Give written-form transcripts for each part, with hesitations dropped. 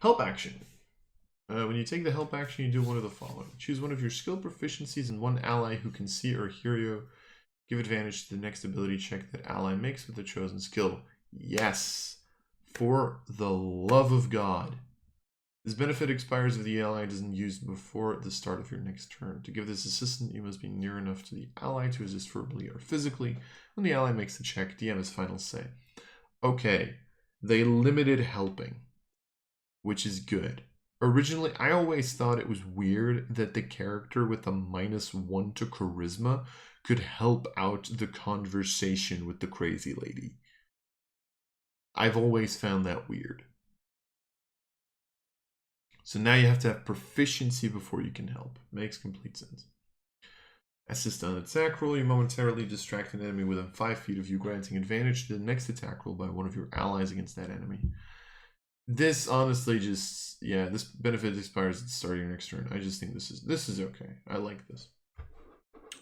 Help action. When you take the help action, you do one of the following. Choose one of your skill proficiencies and one ally who can see or hear you. Give advantage to the next ability check that ally makes with the chosen skill. Yes, for the love of God. This benefit expires if the ally isn't used before the start of your next turn. To give this assistant, you must be near enough to the ally to assist verbally or physically. When the ally makes the check, DM has final say. Okay, they limited helping, which is good. Originally, I always thought it was weird that the character with a -1 to charisma could help out the conversation with the crazy lady. I've always found that weird. So now you have to have proficiency before you can help. Makes complete sense. Assist on attack roll. You momentarily distract an enemy within 5 feet of you, granting advantage to the next attack roll by one of your allies against that enemy. This honestly just, yeah, this benefit expires at the start of your next turn. I just think this is okay. I like this.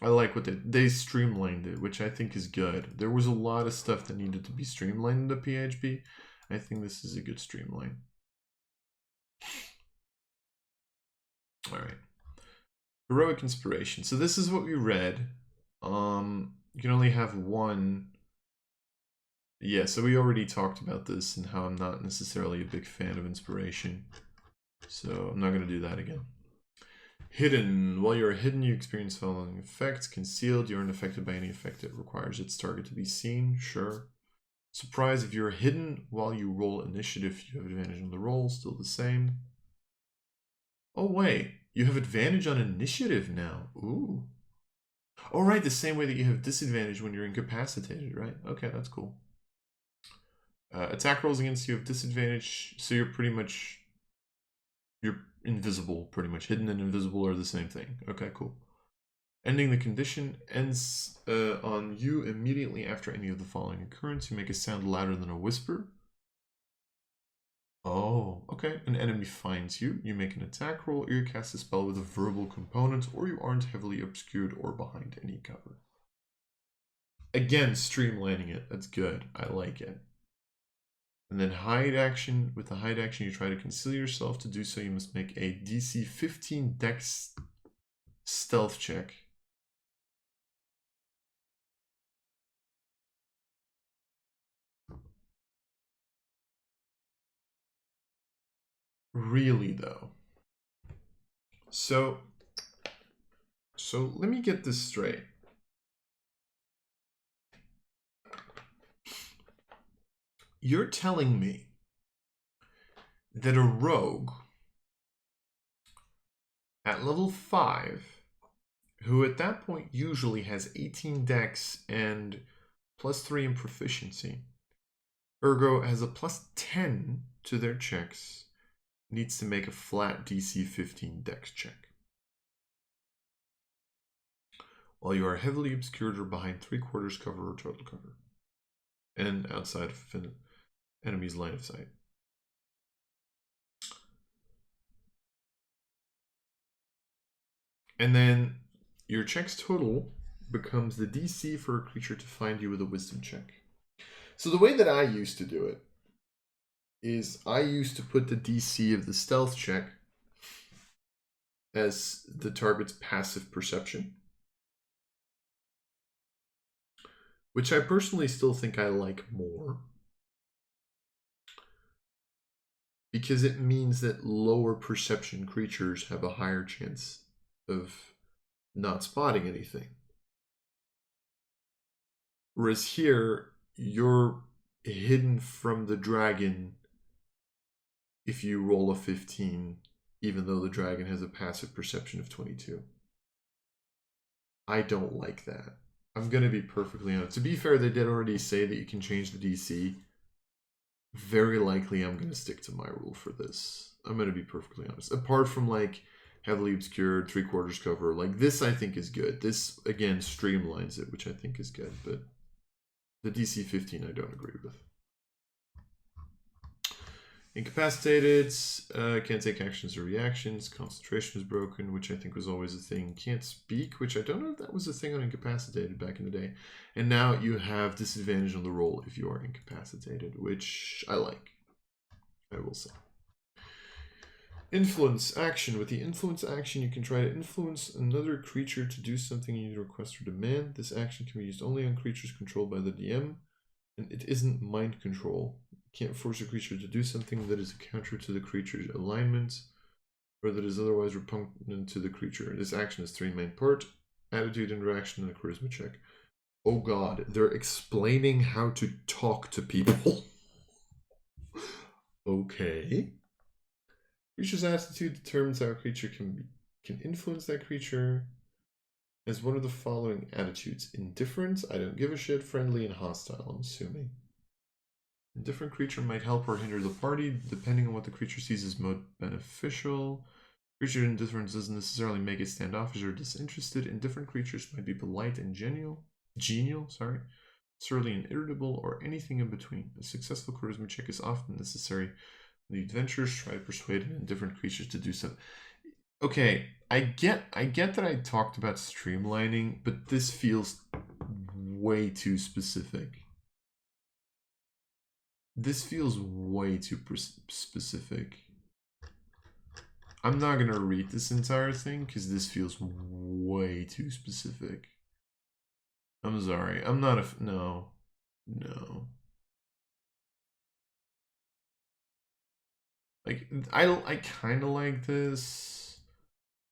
I like what they streamlined it, which I think is good. There was a lot of stuff that needed to be streamlined in the PHP. I think this is a good streamline. All right. Heroic inspiration. So this is what we read. You can only have one. Yeah, so we already talked about this and how I'm not necessarily a big fan of inspiration. So I'm not going to do that again. Hidden. While you're hidden, you experience following effects. Concealed, you aren't affected by any effect that requires its target to be seen. Sure. Surprise, if you're hidden while you roll initiative, you have advantage on the roll. Still the same. Oh, wait. You have advantage on initiative now. Ooh. Oh, right. The same way that you have disadvantage when you're incapacitated, right? Okay, that's cool. Attack rolls against you have disadvantage, so you're invisible, pretty much. Hidden and invisible are the same thing. Okay, cool. Ending the condition ends on you immediately after any of the following occurrence. You make a sound louder than a whisper. Oh, okay. An enemy finds you. You make an attack roll, or you cast a spell with a verbal component, or you aren't heavily obscured or behind any cover. Again, streamlining it. That's good. I like it. And then hide action. With the hide action, you try to conceal yourself. To do so, you must make a DC 15 Dex stealth check. Really, though. So let me get this straight. You're telling me that a rogue at level 5, who at that point usually has 18 dex and +3 in proficiency, ergo has a +10 to their checks, needs to make a flat DC 15 dex check. While you are heavily obscured or behind 3/4 cover or total cover, and outside of enemy's line of sight. And then your check's total becomes the DC for a creature to find you with a wisdom check. So the way that I used to do it is I used to put the DC of the stealth check as the target's passive perception, which I personally still think I like more, because it means that lower perception creatures have a higher chance of not spotting anything. Whereas here, you're hidden from the dragon if you roll a 15, even though the dragon has a passive perception of 22. I don't like that. I'm going to be perfectly honest. To be fair, they did already say that you can change the DC. Very likely I'm going to stick to my rule for this. I'm going to be perfectly honest. Apart from like heavily obscured, 3/4 cover, like this I think is good. This, again, streamlines it, which I think is good. But the DC 15 I don't agree with. Incapacitated, can't take actions or reactions. Concentration is broken, which I think was always a thing. Can't speak, which I don't know if that was a thing on incapacitated back in the day. And now you have disadvantage on the roll if you are incapacitated, which I like, I will say. Influence action. With the influence action, you can try to influence another creature to do something you request or demand. This action can be used only on creatures controlled by the DM, and it isn't mind control. You can't force a creature to do something that is a counter to the creature's alignment, or that is otherwise repugnant to the creature. This action has 3 main parts: attitude, interaction, and a charisma check. Oh god, they're explaining how to talk to people. Okay. Creature's attitude determines how a creature can influence that creature. As one of the following attitudes: indifference, I don't give a shit, friendly, and hostile, I'm assuming. A different creature might help or hinder the party, depending on what the creature sees as most beneficial. Creature indifference doesn't necessarily make it standoffish or disinterested. Indifferent creatures might be polite and genial, surly and irritable, or anything in between. A successful charisma check is often necessary. The adventurers try to persuade indifferent creatures to do so. Okay, I get that I talked about streamlining, but this feels way too specific. This feels way too specific. I'm not gonna read this entire thing because this feels way too specific. I'm sorry. I'm not a no. Like I kind of like this.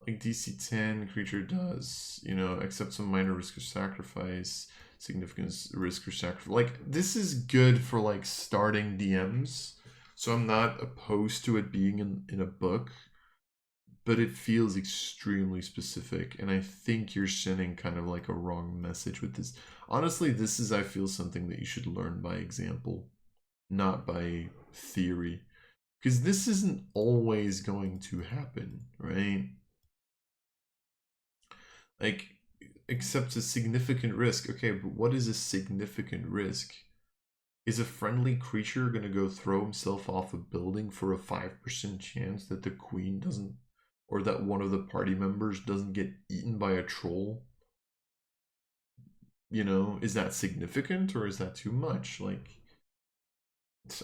Like DC 10 creature does, you know, accept some minor risk or sacrifice, significant risk or sacrifice. Like this is good for like starting DMs. So I'm not opposed to it being in a book, but it feels extremely specific, and I think you're sending kind of like a wrong message with this. Honestly, this is, I feel, something that you should learn by example, not by theory, because this isn't always going to happen, right? Like, accepts a significant risk. Okay, but what is a significant risk? Is a friendly creature going to go throw himself off a building for a 5% chance that the queen doesn't, or that one of the party members doesn't get eaten by a troll? You know, is that significant or is that too much? Like,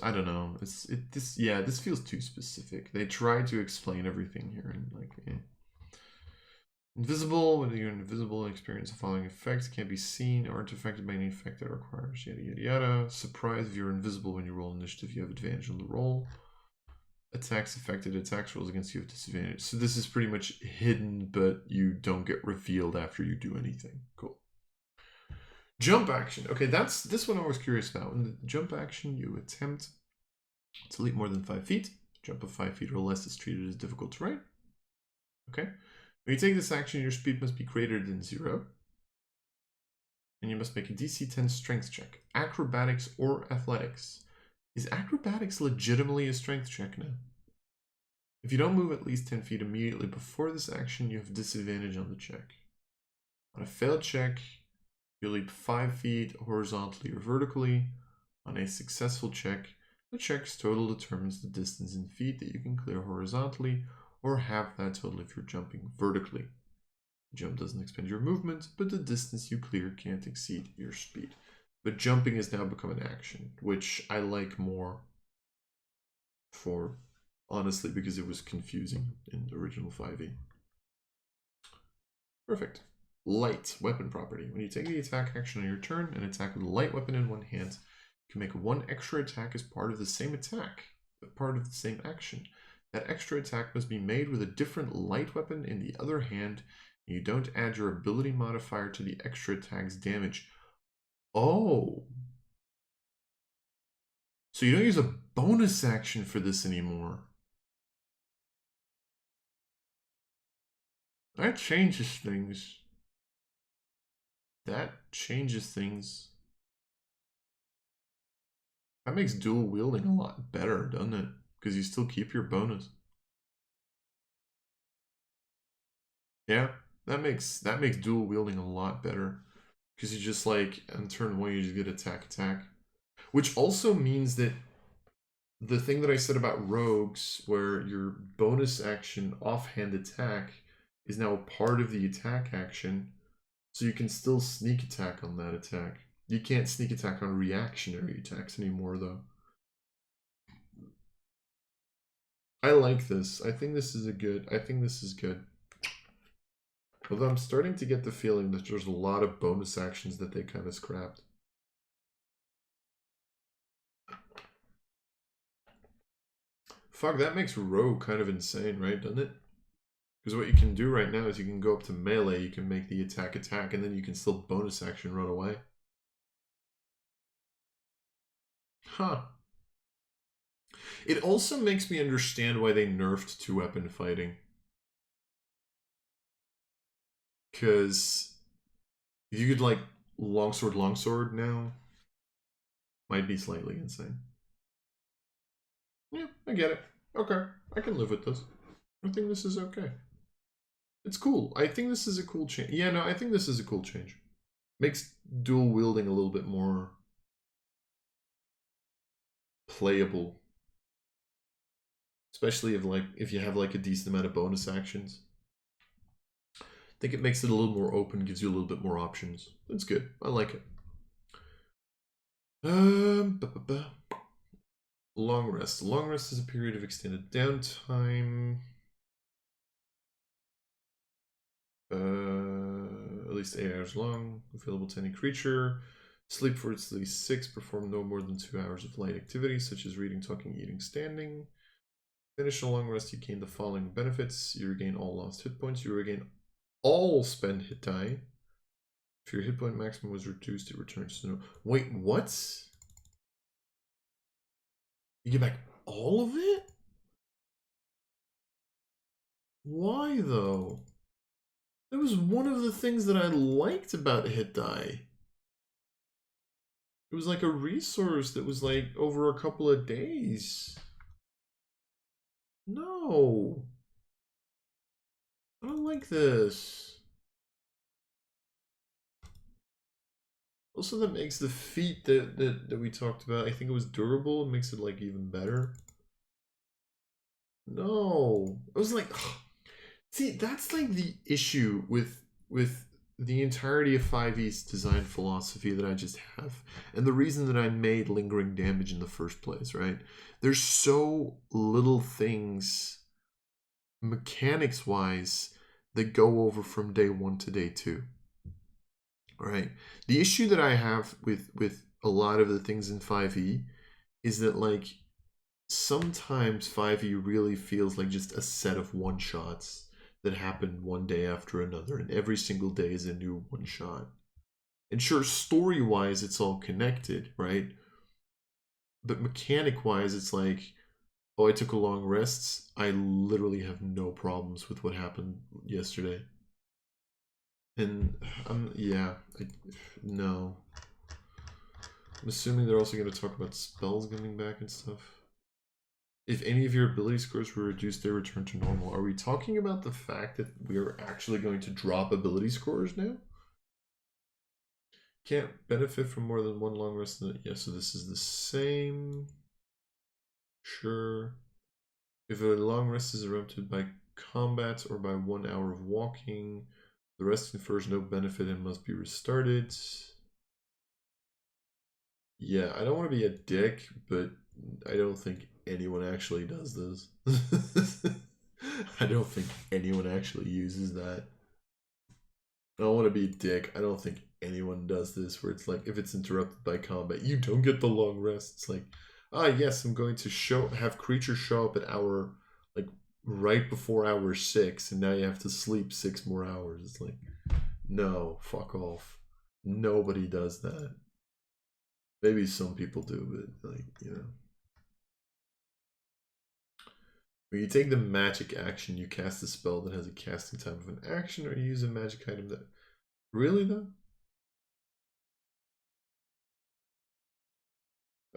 I don't know. This feels too specific. They try to explain everything here and like, Invisible, when you're invisible and experience the following effects: can't be seen or aren't affected by any effect that requires yada yada yada. Surprise, if you're invisible when you roll initiative, you have advantage on the roll. Attacks affected, attacks rolls against you have disadvantage. So this is pretty much hidden, but you don't get revealed after you do anything. Cool. Jump action. Okay, that's this one I was curious about. In the jump action, you attempt to leap more than 5 feet. Jump of 5 feet or less is treated as difficult terrain. Okay. When you take this action, your speed must be greater than 0. And you must make a DC 10 strength check. Acrobatics or athletics. Is acrobatics legitimately a strength check now? If you don't move at least 10 feet immediately before this action, you have disadvantage on the check. On a failed check, you leap 5 feet horizontally or vertically. On a successful check, the check's total determines the distance in feet that you can clear horizontally, or half that total if you're jumping vertically. The jump doesn't expend your movement, but the distance you clear can't exceed your speed. But jumping has now become an action, which I like more for, honestly, because it was confusing in the original 5e. Perfect. Light weapon property. When you take the attack action on your turn and attack with a light weapon in one hand, you can make 1 extra attack as part of the same attack, part of the same action. That extra attack must be made with a different light weapon in the other hand. You don't add your ability modifier to the extra attack's damage. Oh. So you don't use a bonus action for this anymore. That changes things. That changes things. That makes dual wielding a lot better, doesn't it? Because you still keep your bonus. Yeah, that makes dual wielding a lot better. Because you just like, on turn 1, you just get attack. Which also means that the thing that I said about rogues, where your bonus action offhand attack is now a part of the attack action, so you can still sneak attack on that attack. You can't sneak attack on reactionary attacks anymore, though. I like this. I think this is good. Although I'm starting to get the feeling that there's a lot of bonus actions that they kind of scrapped. Fuck, that makes rogue kind of insane, right? Doesn't it? Because what you can do right now is you can go up to melee, you can make the attack, and then you can still bonus action run away. Huh. It also makes me understand why they nerfed two-weapon fighting. Because if you could, like, longsword now, might be slightly insane. Yeah, I get it. Okay, I can live with this. I think this is okay. It's cool. I think this is a cool change. Yeah, no, I think this is a cool change. Makes dual wielding a little bit more playable. Especially if you have like a decent amount of bonus actions. I think it makes it a little more open, gives you a little bit more options. That's good. I like it. Long rest. Long rest is a period of extended downtime. At least 8 hours long. Available to any creature. Sleep for at least 6. Perform no more than 2 hours of light activity, such as reading, talking, eating, standing. Finish a long rest, you gain the following benefits. You regain all lost hit points. You regain all spend hit die. If your hit point maximum was reduced, it returns to no. Wait, what? You get back all of it? Why, though? That was one of the things that I liked about hit die. It was like a resource that was like over a couple of days. No. I don't like this. Also, that makes the feat that we talked about, I think it was durable, it makes it like even better. No. I was like, ugh. See, that's like the issue with the entirety of 5e's design philosophy that I just have. And the reason that I made lingering damage in the first place, right? There's so little things mechanics wise that go over from day 1 to day 2. Right? The issue that I have with a lot of the things in 5e is that like sometimes 5e really feels like just a set of one-shots that happen one day after another, and every single day is a new one-shot. And sure, story-wise, it's all connected, right? But mechanic-wise, it's like, oh, I took a long rest. I literally have no problems with what happened yesterday. And no. I'm assuming they're also going to talk about spells coming back and stuff. If any of your ability scores were reduced, they return to normal. Are we talking about the fact that we are actually going to drop ability scores now? Can't benefit from more than one long rest. Yeah, so this is the same. Sure. If a long rest is interrupted by combat or by 1 hour of walking, the rest confers no benefit and must be restarted. Yeah, I don't want to be a dick, but I don't think anyone actually does this. I don't think anyone actually uses that. I don't want to be a dick. I don't think anyone does this where it's like, if it's interrupted by combat, you don't get the long rest. It's like, yes, I'm going to have creatures show up at hour, like, right before hour 6, and now you have to sleep 6 more hours. It's like, no, fuck off. Nobody does that. Maybe some people do, but, like, you know. When you take the magic action, you cast a spell that has a casting time of an action, or you use a magic item that... Really, though?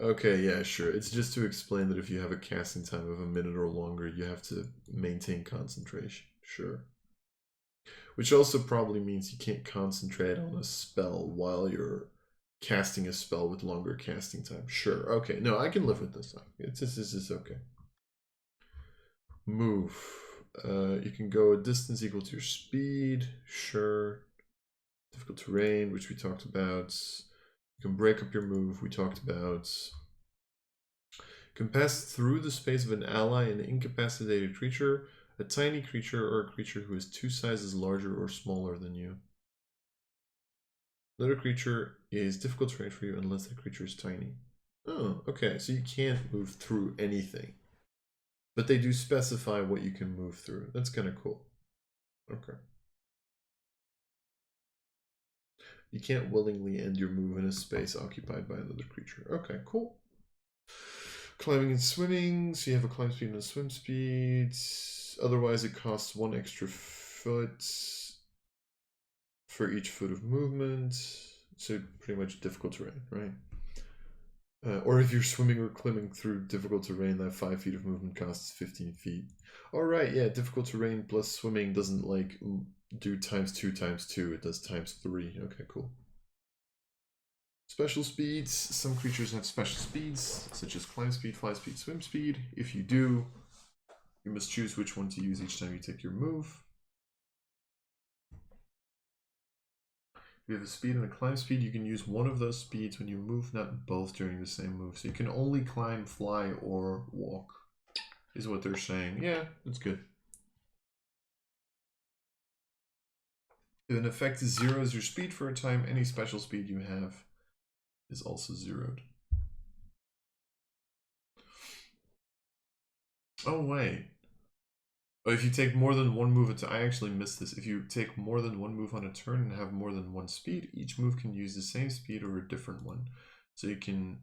Okay, yeah, sure. It's just to explain that if you have a casting time of a minute or longer, you have to maintain concentration. Sure. Which also probably means you can't concentrate on a spell while you're casting a spell with longer casting time. Sure. Okay. No, I can live with this. This is okay. Move. You can go a distance equal to your speed. Sure. Difficult terrain, which we talked about. You can break up your move. We talked about. Can pass through the space of an ally, an incapacitated creature, a tiny creature, or a creature who is 2 sizes larger or smaller than you. Another creature is difficult terrain for you unless the creature is tiny. Oh, okay, so you can't move through anything. But they do specify what you can move through. That's kind of cool. Okay. You can't willingly end your move in a space occupied by another creature. Okay, cool. Climbing and swimming, so you have a climb speed and a swim speed. Otherwise, it costs 1 extra foot for each foot of movement. So pretty much difficult terrain, right? Or if you're swimming or climbing through difficult terrain, that 5 feet of movement costs 15 feet. All right, yeah, difficult terrain plus swimming doesn't like do ×2 ×2. It does ×3. Okay, cool. Special speeds. Some creatures have special speeds, such as climb speed, fly speed, swim speed. If you do, you must choose which one to use each time you take your move. If you have a speed and a climb speed, you can use one of those speeds when you move, not both during the same move. So you can only climb, fly, or walk, is what they're saying. Yeah, that's good. If an effect zeroes your speed for a time, any special speed you have is also zeroed. Oh, wait. Oh, if you take more than one move, I actually missed this. If you take more than one move on a turn and have more than one speed, each move can use the same speed or a different one. So you can,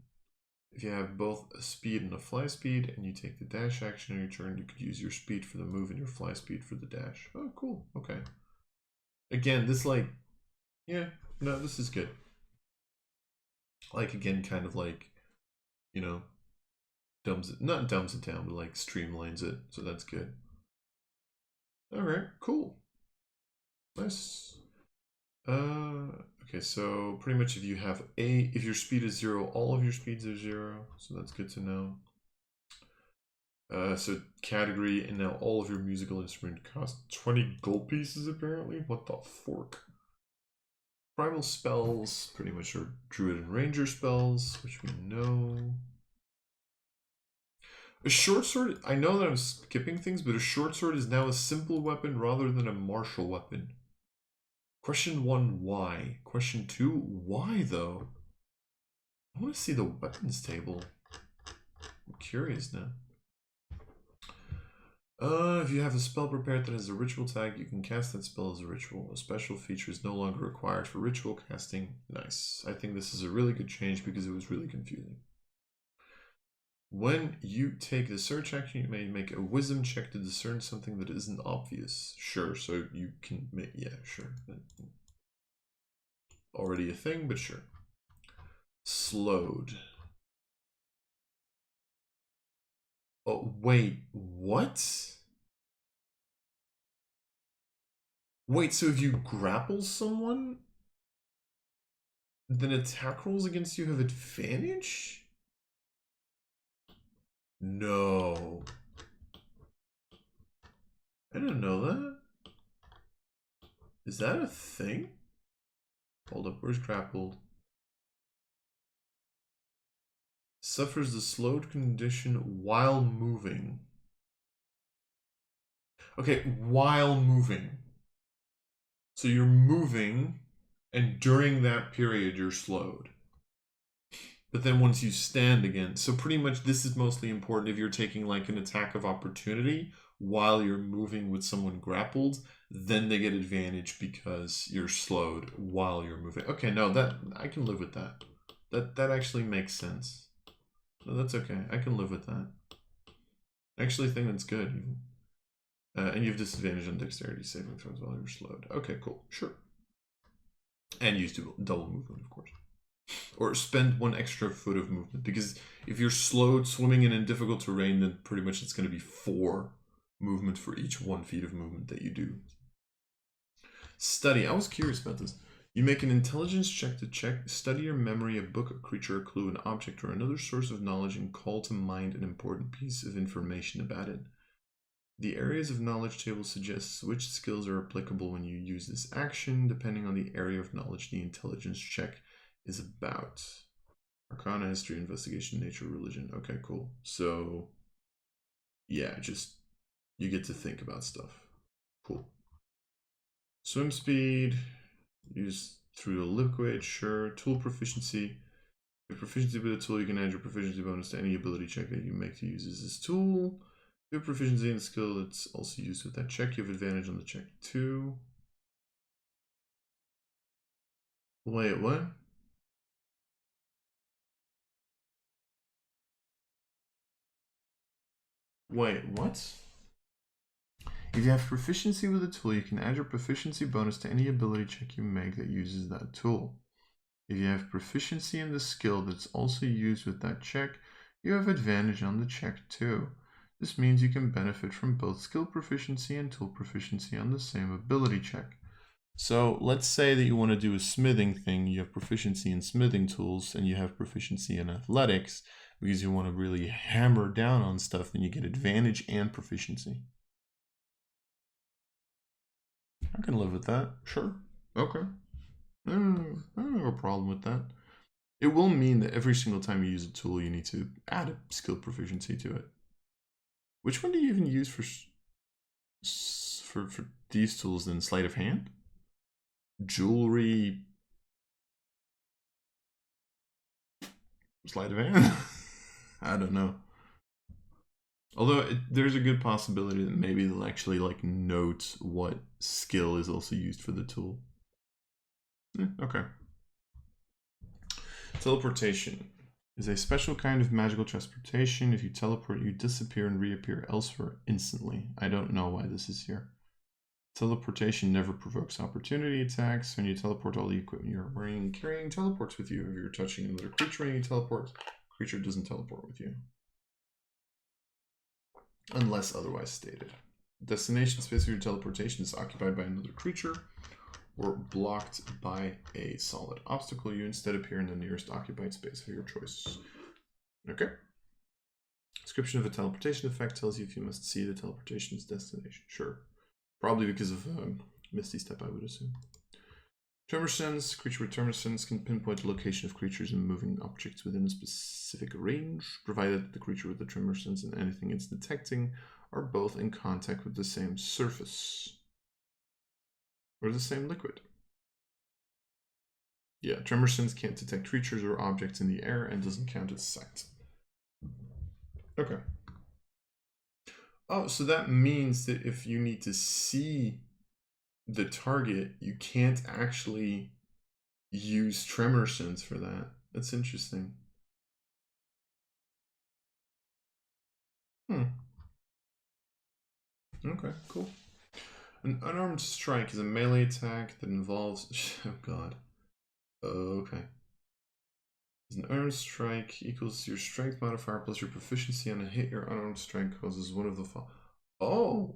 if you have both a speed and a fly speed, and you take the dash action on your turn, you could use your speed for the move and your fly speed for the dash. Oh, cool. Okay. Again, this yeah, no, this is good. Like, again, kind of like, you know, not dumbs it down, but like streamlines it. So that's good. All right, cool. Nice. Okay, so pretty much if you have if your speed is 0, all of your speeds are 0. So that's good to know. So category, and now all of your musical instrument cost 20 gold pieces apparently. What the fork? Primal spells pretty much are druid and ranger spells, which we know. A short sword, I know that I'm skipping things, but a short sword is now a simple weapon rather than a martial weapon. Question 1, why? Question 2, why though? I want to see the weapons table. I'm curious now. If you have a spell prepared that has a ritual tag, you can cast that spell as a ritual. A special feature is no longer required for ritual casting. Nice. I think this is a really good change because it was really confusing. When you take the search action, you may make a wisdom check to discern something that isn't obvious. Sure, so you can make, yeah, sure. Already a thing, but sure. Slowed. Oh, wait, what? Wait, so if you grapple someone, then attack rolls against you have advantage? No. I didn't know that. Is that a thing? Hold up, where's grappled? Suffers the slowed condition while moving. Okay, while moving. So you're moving, and during that period you're slowed. But then once you stand again, so pretty much this is mostly important if you're taking like an attack of opportunity while you're moving with someone grappled, then they get advantage because you're slowed while you're moving. Okay, no, that I can live with that. That actually makes sense. No, that's okay. I can live with that. I actually think that's good. Even. And you have disadvantage on dexterity saving throws while you're slowed. Okay, cool. Sure. And use double movement, of course. Or spend 1 extra foot of movement. Because if you're slowed swimming in difficult terrain, then pretty much it's going to be 4 movement for each 1 feet of movement that you do. Study. I was curious about this. You make an intelligence check to study your memory, a book, a creature, a clue, an object, or another source of knowledge, and call to mind an important piece of information about it. The areas of knowledge table suggests which skills are applicable when you use this action, depending on the area of knowledge the intelligence check is about. Arcana, history, investigation, nature, religion. Okay, cool. So, yeah, just you get to think about stuff. Cool. Swim speed, use through the liquid, sure. Tool proficiency. With proficiency with a tool, you can add your proficiency bonus to any ability check that you make to use this tool. You have proficiency in the skill that's also used with that check. You have advantage on the check too. Wait, what? Wait, what? If you have proficiency with a tool, you can add your proficiency bonus to any ability check you make that uses that tool. If you have proficiency in the skill that's also used with that check, you have advantage on the check too. This means you can benefit from both skill proficiency and tool proficiency on the same ability check. So let's say that you want to do a smithing thing, you have proficiency in smithing tools, and you have proficiency in athletics, because you want to really hammer down on stuff, then you get advantage and proficiency. I can live with that, sure. Okay. I don't have a problem with that. It will mean that every single time you use a tool, you need to add a skill proficiency to it. Which one do you even use for these tools then? Sleight of hand? Jewelry? Sleight of hand? I don't know. Although there's a good possibility that maybe they'll actually like note what skill is also used for the tool. Okay. Teleportation is a special kind of magical transportation. If you teleport, you disappear and reappear elsewhere instantly. I don't know why this is here. Teleportation never provokes opportunity attacks. When you teleport, all the equipment you're wearing and carrying teleports with you. If you're touching another creature when you teleport, creature doesn't teleport with you. Unless otherwise stated. Destination space of your teleportation is occupied by another creature or blocked by a solid obstacle. You instead appear in the nearest occupied space of your choice. Okay. Description of a teleportation effect tells you if you must see the teleportation's destination. Sure. Probably because of Misty Step, I would assume. Tremor Sense. Creature with Tremor Sense can pinpoint the location of creatures and moving objects within a specific range, provided the creature with the Tremor Sense and anything it's detecting are both in contact with the same surface. Or the same liquid. Yeah, Tremor Sense can't detect creatures or objects in the air and doesn't count as sight. Okay. Oh, so that means that if you need to see the target, you can't actually use Tremor Sense for that. That's interesting. Okay, cool. An unarmed strike is a melee attack that involves... Oh god. Okay. An unarmed strike equals your strength modifier plus your proficiency on a hit. Your unarmed strike causes one of the following. Oh!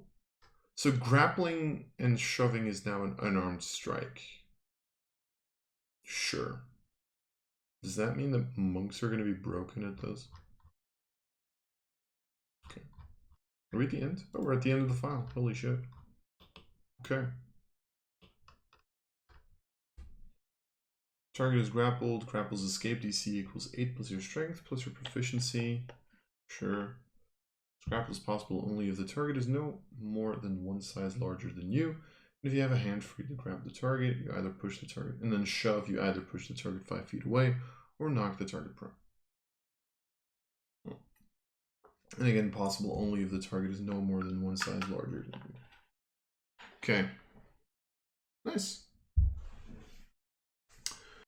So grappling and shoving is now an unarmed strike. Sure. Does that mean that monks are going to be broken at those? Okay. Are we at the end? Oh, we're at the end of the file. Holy shit. Okay. Target is grappled. Grapple's escape DC equals 8 plus your strength plus your proficiency. Sure. Grapple is possible only if the target is no more than one size larger than you. And if you have a hand free to grab the target, you either push the target, and then shove, you either push the target 5 feet away or knock the target prone. And again, possible only if the target is no more than one size larger than you. Okay. Nice.